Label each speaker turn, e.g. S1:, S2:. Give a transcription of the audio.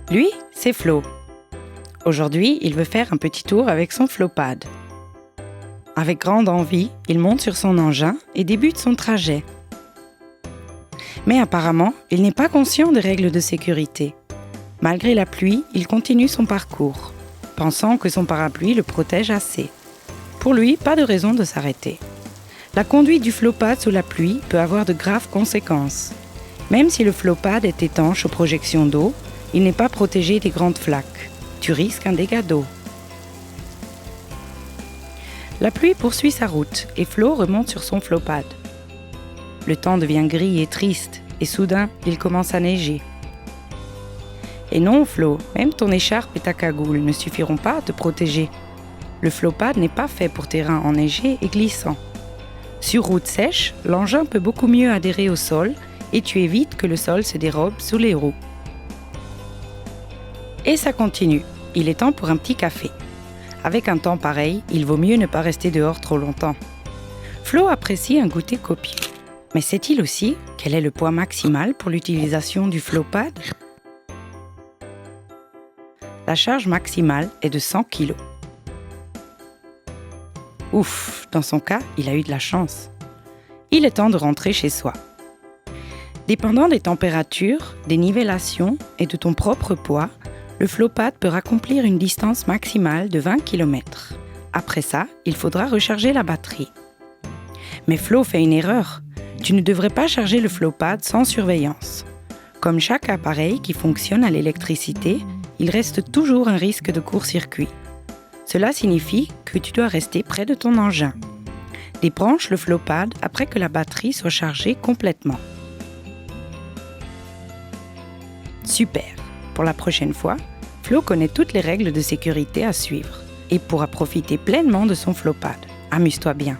S1: Lui, c'est Flo. Aujourd'hui, il veut faire un petit tour avec son Flowpad. Avec grande envie, il monte sur son engin et débute son trajet. Mais apparemment, il n'est pas conscient des règles de sécurité. Malgré la pluie, il continue son parcours, pensant que son parapluie le protège assez. Pour lui, pas de raison de s'arrêter. La conduite du Flowpad sous la pluie peut avoir de graves conséquences. Même si le Flowpad est étanche aux projections d'eau, il n'est pas protégé des grandes flaques. Tu risques un dégât d'eau. La pluie poursuit sa route et Flo remonte sur son Flowpad. Le temps devient gris et triste et soudain, il commence à neiger. Et non, Flo, même ton écharpe et ta cagoule ne suffiront pas à te protéger. Le Flowpad n'est pas fait pour terrain enneigé et glissant. Sur route sèche, l'engin peut beaucoup mieux adhérer au sol et tu évites que le sol se dérobe sous les roues. Et ça continue. Il est temps pour un petit café. Avec un temps pareil, il vaut mieux ne pas rester dehors trop longtemps. Flo apprécie un goûter copieux. Mais sait-il aussi quel est le poids maximal pour l'utilisation du Flowpad ? La charge maximale est de 100 kg. Ouf, dans son cas, il a eu de la chance. Il est temps de rentrer chez soi. Dépendant des températures, des nivellations et de ton propre poids, le Flowpad peut accomplir une distance maximale de 20 km. Après ça, il faudra recharger la batterie. Mais Flo fait une erreur. Tu ne devrais pas charger le Flowpad sans surveillance. Comme chaque appareil qui fonctionne à l'électricité, il reste toujours un risque de court-circuit. Cela signifie que tu dois rester près de ton engin. Débranche le Flowpad après que la batterie soit chargée complètement. Super! Pour la prochaine fois, Flo connaît toutes les règles de sécurité à suivre et pourra profiter pleinement de son Flowpad. Amuse-toi bien!